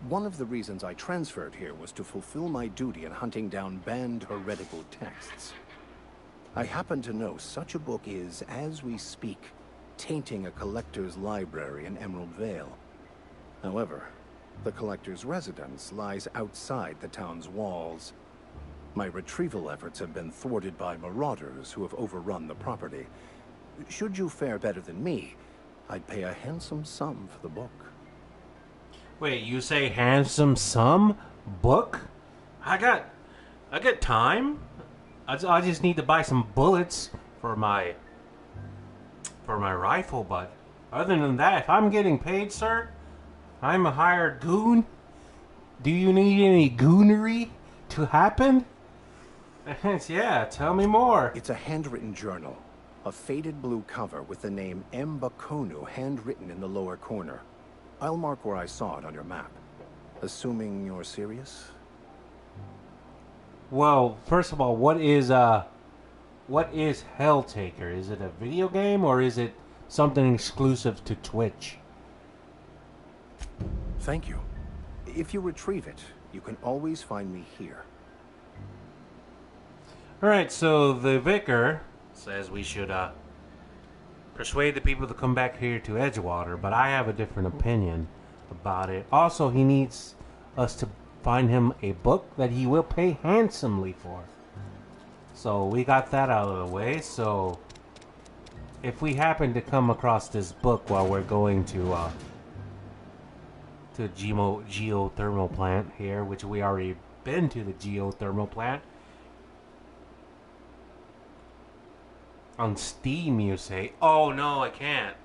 One of the reasons I transferred here was to fulfill my duty in hunting down banned heretical texts. I happen to know such a book is, as we speak, tainting a collector's library in Emerald Vale. However, the collector's residence lies outside the town's walls. My retrieval efforts have been thwarted by marauders who have overrun the property. Should you fare better than me, I'd pay a handsome sum for the book. Wait, you say handsome sum? Book? I got time. I just need to buy some bullets for my rifle, but other than that, if I'm getting paid, sir, I'm a hired goon. Do you need any goonery to happen? Yeah, tell me more. It's a handwritten journal. A faded blue cover with the name M. Bakonu handwritten in the lower corner. I'll mark where I saw it on your map. Assuming you're serious? Well, first of all, what is Helltaker? Is it a video game or is it something exclusive to Twitch? Thank you. If you retrieve it, you can always find me here. Alright, so the vicar says we should persuade the people to come back here to Edgewater, but I have a different opinion about it. Also, he needs us to find him a book that he will pay handsomely for. So we got that out of the way. So if we happen to come across this book while we're going to geothermal plant here, which we already been to the geothermal plant on Steam, you say? Oh no, I can't.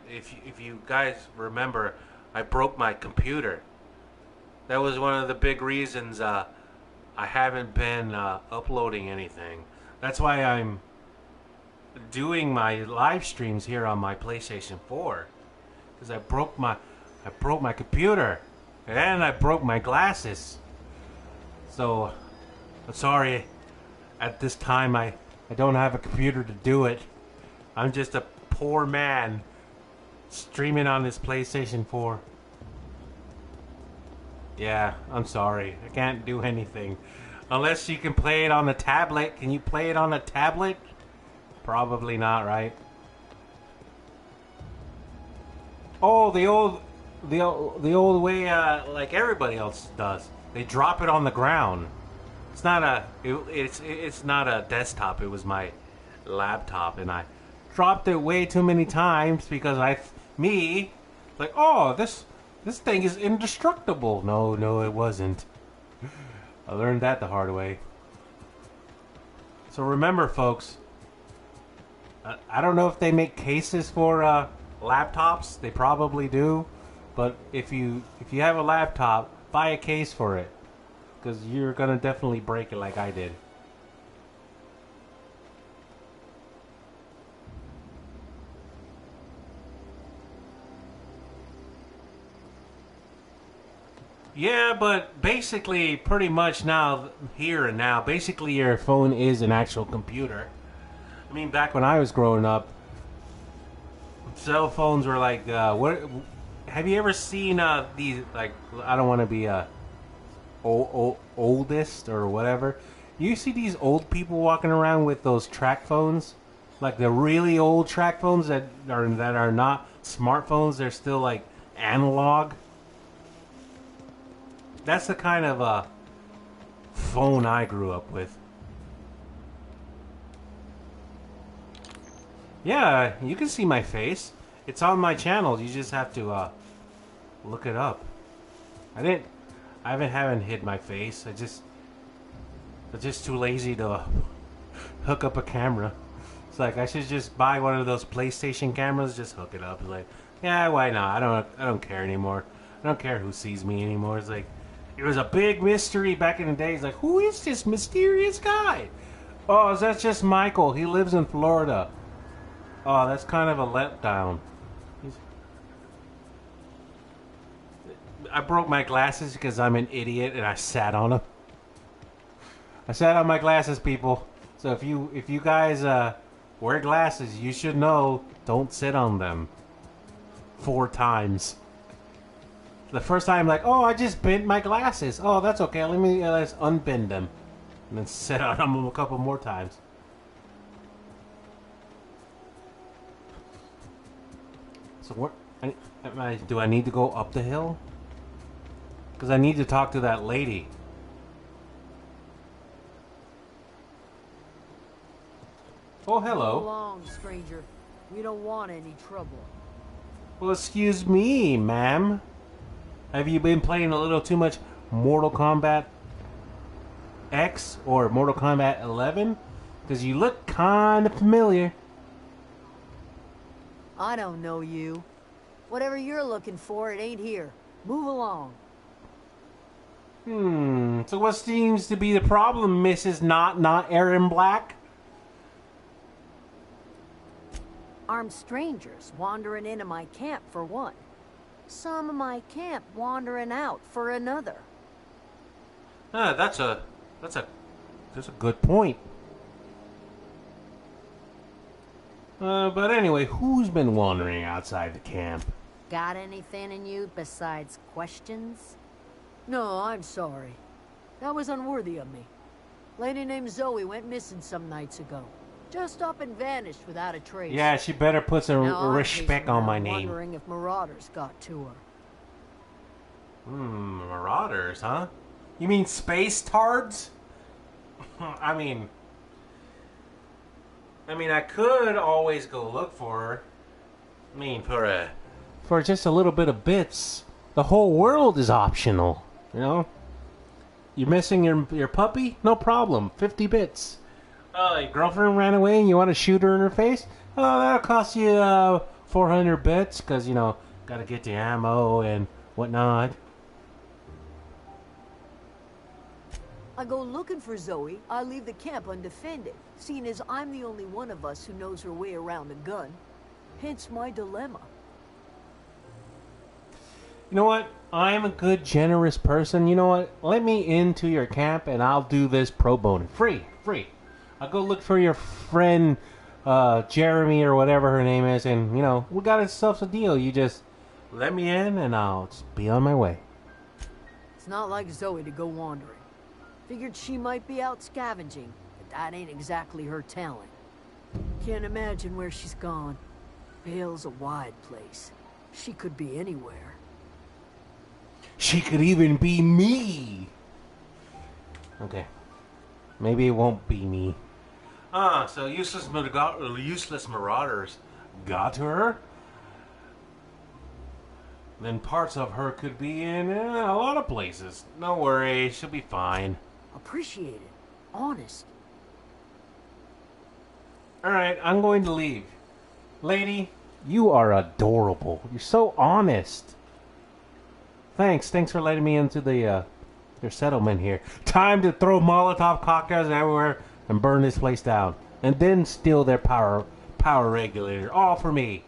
If you guys remember, I broke my computer. That was one of the big reasons I haven't been uploading anything. That's why I'm doing my live streams here on my PlayStation 4, because I broke my computer and I broke my glasses. So I'm sorry. At this time, I don't have a computer to do it. I'm just a poor man streaming on this PlayStation 4. Yeah, I'm sorry. I can't do anything. Unless you can play it on a tablet. Can you play it on a tablet? Probably not, right? Oh, the old way like everybody else does. They drop it on the ground. It's not a desktop. It was my laptop, and I dropped it way too many times because this thing is indestructible. No, it wasn't. I learned that the hard way. So remember, folks, I don't know if they make cases for laptops. They probably do. But if you have a laptop, buy a case for it, because you're going to definitely break it like I did. Yeah, but basically, pretty much now, here and now, basically your phone is an actual computer. I mean, back when I was growing up, cell phones were like, what? Have you ever seen these, like, I don't want to be oldest or whatever. You see these old people walking around with those track phones? Like the really old track phones that are not smartphones, they're still like analog. That's the kind of phone I grew up with. Yeah, you can see my face. It's on my channel. You just have to look it up. I haven't hid my face. I'm just too lazy to hook up a camera. It's like I should just buy one of those PlayStation cameras, just hook it up. It's like, yeah, why not? I don't care anymore. I don't care who sees me anymore. It's like, it was a big mystery back in the day. It's like, who is this mysterious guy? Oh, that's just Michael. He lives in Florida. Oh, that's kind of a letdown. I broke my glasses because I'm an idiot and I sat on them. I sat on my glasses, people. So if you guys wear glasses, you should know, don't sit on them 4 times. The first time, like, oh, I just bent my glasses. Oh, that's okay. Let's unbend them, and then sit on them a couple more times. So what? Do I need to go up the hill? Because I need to talk to that lady. Oh, hello. Go along, stranger. We don't want any trouble. Well, excuse me, ma'am. Have you been playing a little too much Mortal Kombat X or Mortal Kombat 11? Because you look kind of familiar. I don't know you. Whatever you're looking for, it ain't here. Move along. So what seems to be the problem, Mrs. Not Aaron Black? Armed strangers wandering into my camp for one. Some of my camp wandering out for another. That's a good point. But anyway, who's been wandering outside the camp? Got anything in you besides questions? No, I'm sorry. That was unworthy of me. Lady named Zoe went missing some nights ago. Just up and vanished without a trace. Yeah, she better put some Now I'm respect on my name. wondering if marauders got to her. Marauders, huh? You mean space tards? I mean, I could always go look for her. I mean, for just a little bit of bits. The whole world is optional, you know? You're missing your puppy? No problem. 50 bits. Your girlfriend ran away and you want to shoot her in her face? Oh, that'll cost you 400 bits because, you know, got to get the ammo and whatnot. I go looking for Zoe, I leave the camp undefended, seeing as I'm the only one of us who knows her way around a gun. Hence my dilemma. You know what? I'm a good, generous person. You know what? Let me into your camp and I'll do this pro bono. Free. I'll go look for your friend, Jeremy or whatever her name is, and, you know, we got ourselves a deal. You just let me in and I'll just be on my way. It's not like Zoe to go wandering. Figured she might be out scavenging, but that ain't exactly her talent. Can't imagine where she's gone. Vale's a wide place. She could be anywhere. She could even be me. Okay. Maybe it won't be me. So useless marauders got to her? Then parts of her could be in a lot of places. No worry, she'll be fine. Appreciate it. Honest. Alright, I'm going to leave. Lady, you are adorable. You're so honest. Thanks for letting me into your settlement here. Time to throw Molotov cocktails everywhere and burn this place down. And then steal their power regulator. All for me.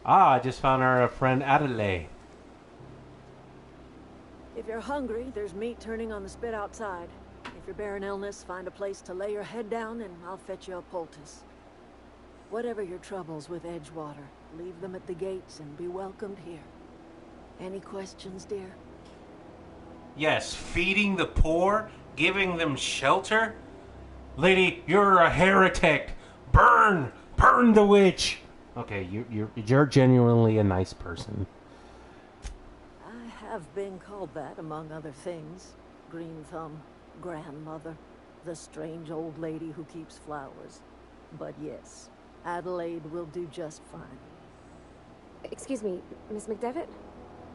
I just found our friend Adelaide. If you're hungry, there's meat turning on the spit outside. If you're bearing illness, find a place to lay your head down and I'll fetch you a poultice. Whatever your troubles with Edgewater, leave them at the gates and be welcomed here. Any questions, dear? Yes, feeding the poor, giving them shelter? Lady, you're a heretic. Burn the witch. Okay, you're genuinely a nice person. I have been called that, among other things. Green Thumb, grandmother, the strange old lady who keeps flowers. But yes, Adelaide will do just fine. Excuse me, Miss McDevitt?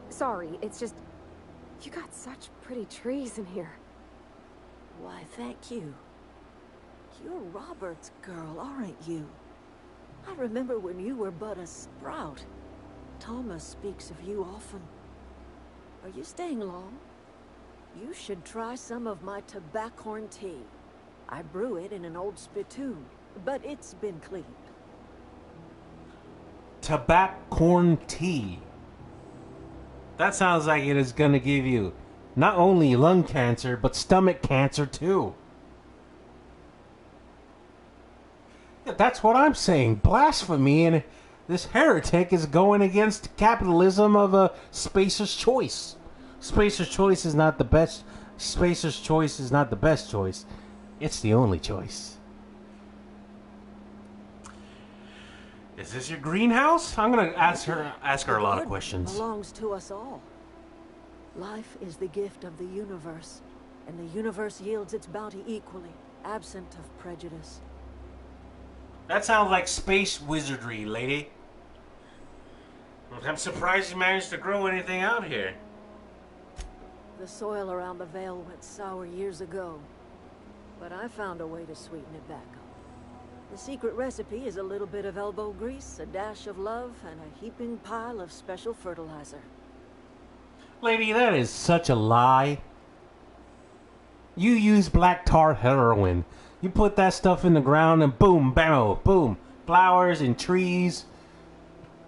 Sorry, it's just... You got such pretty trees in here. Why, thank you. You're Robert's girl, aren't you? I remember when you were but a sprout. Thomas speaks of you often. Are you staying long? You should try some of my tobaccorn tea. I brew it in an old spittoon, but it's been cleaned. Tobaccorn tea. That sounds like it is going to give you not only lung cancer, but stomach cancer too. Yeah, that's what I'm saying. Blasphemy, and this heretic is going against capitalism of a Spacer's Choice. Spacer's Choice is not the best. Spacer's Choice is not the best choice. It's the only choice. Is this your greenhouse? I'm gonna ask her a lot of questions. Belongs to us all. Life is the gift of the universe, and the universe yields its bounty equally, absent of prejudice. That sounds like space wizardry, lady. I'm surprised you managed to grow anything out here. The soil around the Vale went sour years ago, but I found a way to sweeten it back up. The secret recipe is a little bit of elbow grease, a dash of love, and a heaping pile of special fertilizer. Lady, that is such a lie. You use black tar heroin. You put that stuff in the ground and boom, bam, boom. Flowers and trees,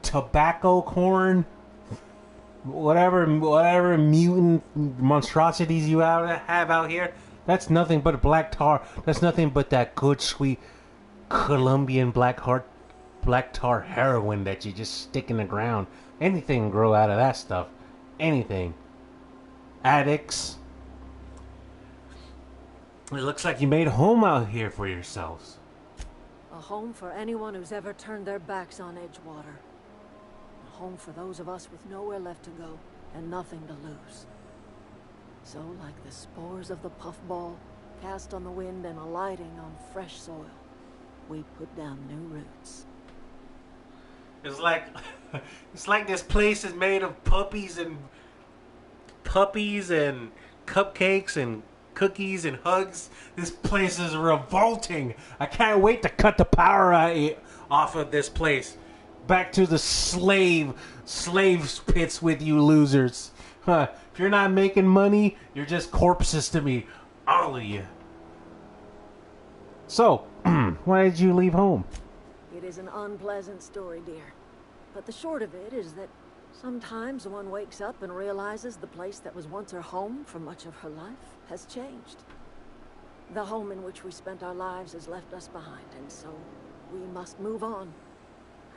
tobacco, corn, whatever mutant monstrosities you have out here. That's nothing but black tar. That's nothing but that good, sweet Colombian black tar heroin that you just stick in the ground. Anything can grow out of that stuff. Anything. Addicts. It looks like you made a home out here for yourselves. A home for anyone who's ever turned their backs on Edgewater. A home for those of us with nowhere left to go and nothing to lose. So, like the spores of the puffball, cast on the wind and alighting on fresh soil, we put down new roots. It's like this place is made of puppies and cupcakes and cookies and hugs. This place is revolting. I can't wait to cut the power off of this place. Back to the slaves pits with you losers. Huh. If you're not making money, you're just corpses to me. All of you. So, why did you leave home? It is an unpleasant story, dear. But the short of it is that sometimes one wakes up and realizes the place that was once her home for much of her life has changed. The home in which we spent our lives has left us behind, and so we must move on.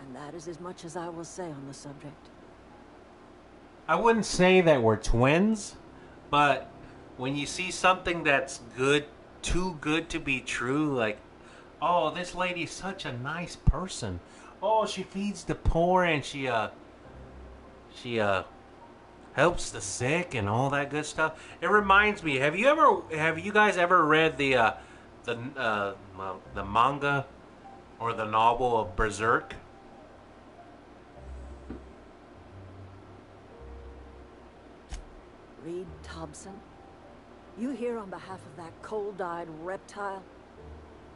And that is as much as I will say on the subject. I wouldn't say that we're twins, but when you see something that's good, too good to be true, like, oh, this lady's such a nice person. Oh, she feeds the poor and she helps the sick and all that good stuff. It reminds me. Have you guys ever read the manga or the novel of Berserk? Reed Thompson? You here on behalf of that cold-eyed reptile?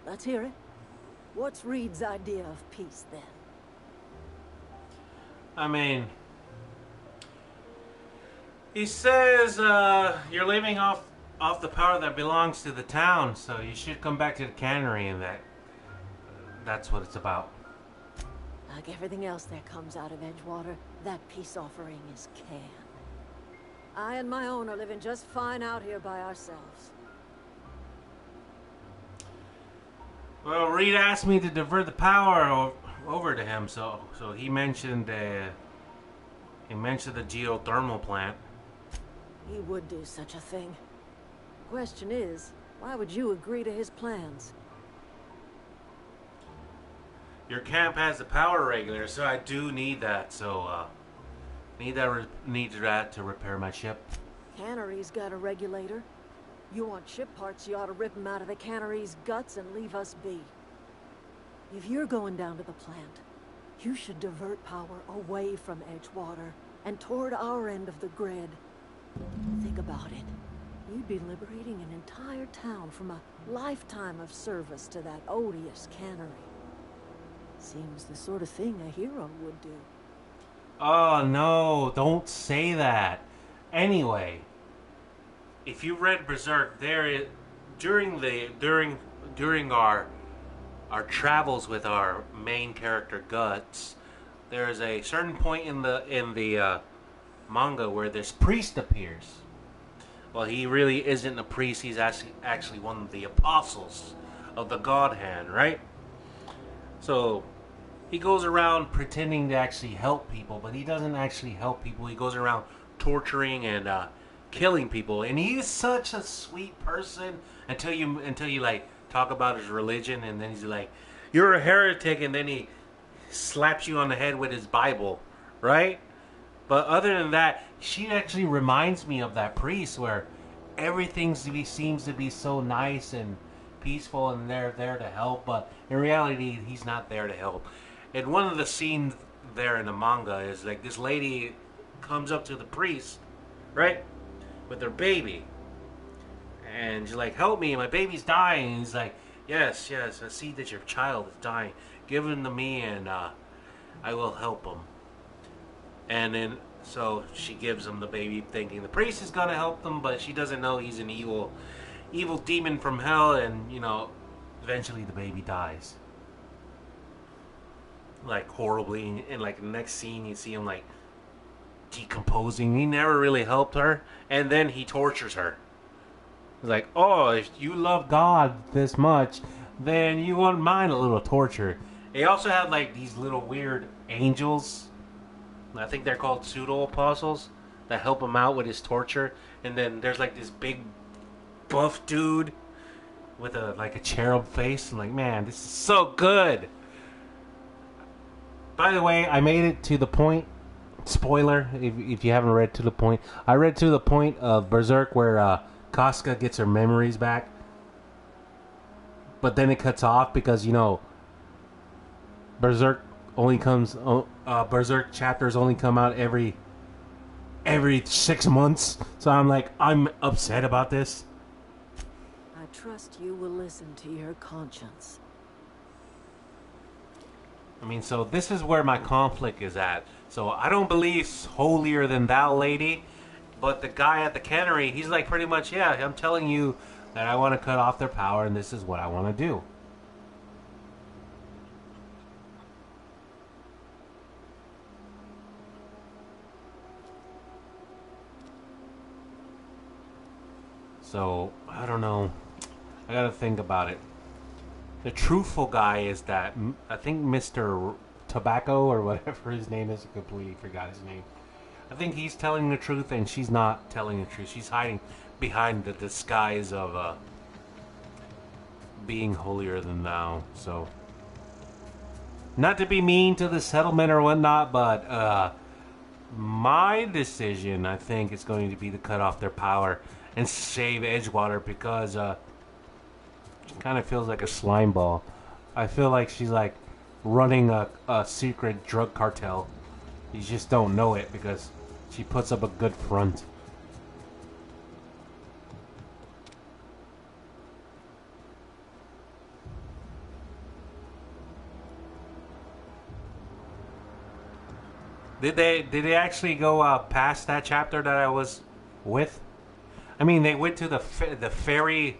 Let's hear it. What's Reed's idea of peace, then? I mean, he says you're living off the power that belongs to the town, so you should come back to the cannery, and that's what it's about. Like everything else that comes out of Edgewater, that peace offering is canned. I and my own are living just fine out here by ourselves. Well, Reed asked me to divert the power over to him, so he mentioned the geothermal plant. He would do such a thing. Question is, why would you agree to his plans? Your camp has the power regulator, so I do need that. So need that to repair my ship. Cannery's got a regulator. You want ship parts, you ought to rip them out of the cannery's guts and leave us be. If you're going down to the plant, you should divert power away from Edgewater and toward our end of the grid. Think about it. You'd be liberating an entire town from a lifetime of service to that odious cannery. Seems the sort of thing a hero would do. Oh no, don't say that. Anyway, if you read Berserk, during our travels with our main character Guts, there is a certain point in the manga where this priest appears. Well, he really isn't a priest. He's actually one of the apostles of the God Hand, right? So he goes around pretending to actually help people, but he doesn't actually help people. He goes around torturing and killing people, and he is such a sweet person until you like talk about his religion, and then he's like, "You're a heretic," and then he slaps you on the head with his Bible, right? But other than that, she actually reminds me of that priest where everything seems to be so nice and peaceful, and they're there to help, but in reality, he's not there to help. And one of the scenes there in the manga is like this lady comes up to the priest, right, with her baby, and she's like, "Help me, my baby's dying." And he's like, yes, I see that your child is dying. Give him to me, and I will help him. And then So she gives him the baby, thinking the priest is gonna help them, but she doesn't know he's an evil demon from hell, and you know, eventually the baby dies, like horribly. And like the next scene, you see him like decomposing. He never really helped her, and then he tortures her. He's like, "Oh, if you love God this much, then you won't mind a little torture." They also have like these little weird angels. I think they're called pseudo apostles that help him out with his torture. And then there's like this big buff dude with a cherub face. I'm like, man, this is so good. By the way, I made it to the point. Spoiler, if you haven't read to the point. I read to the point of Berserk where Casca gets her memories back. But then it cuts off because, you know, Berserk chapters only come out every 6 months. So I'm upset about this. I trust you will listen to your conscience. I mean, so this is where my conflict is at. So I don't believe holier than thou lady, but the guy at the cannery, he's like pretty much, yeah, I'm telling you that I want to cut off their power and this is what I want to do. So, I don't know. I gotta think about it. The truthful guy is that, I think Mr. Tobacco, or whatever his name is, I completely forgot his name. I think he's telling the truth and she's not telling the truth. She's hiding behind the disguise of being holier than thou. So, not to be mean to the settlement or whatnot, but my decision, I think, is going to be to cut off their power and save Edgewater, because she kind of feels like a slime ball. I feel like she's like running a secret drug cartel. You just don't know it because she puts up a good front. Did they actually go past that chapter that I was with? I mean, they went to the fairy,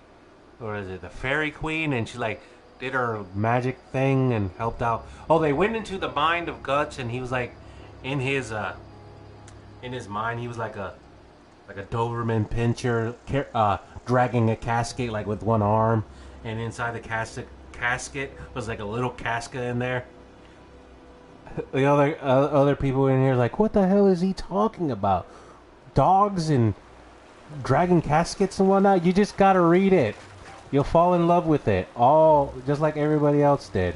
or is it the fairy queen, and she like did her magic thing and helped out. Oh, they went into the mind of Guts, and he was like in his mind, he was like a Doberman pincher, dragging a casket like with one arm, and inside the casket was like a little Casca in there. The other people in here like, what the hell is he talking about? Dogs and dragging caskets and whatnot? You just gotta read it. You'll fall in love with it, all just like everybody else did.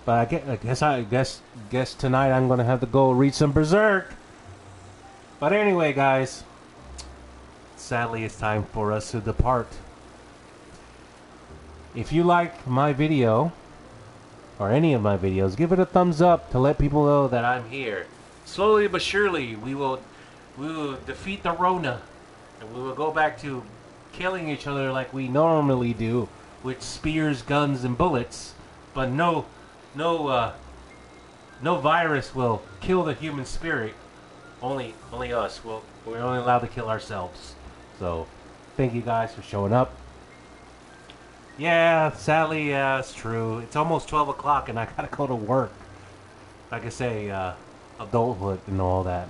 But I guess tonight I'm gonna have to go read some Berserk. But anyway, guys, sadly it's time for us to depart. If you like my video, or any of my videos, give it a thumbs up to let people know that I'm here. Slowly but surely, we will defeat the Rona, and we will go back to killing each other like we normally do, with spears, guns, and bullets. But no virus will kill the human spirit. Only us. We're only allowed to kill ourselves. So, thank you guys for showing up. Yeah, sadly, yeah, it's true. It's almost 12 o'clock and I gotta go to work. Like I say, adulthood and all that.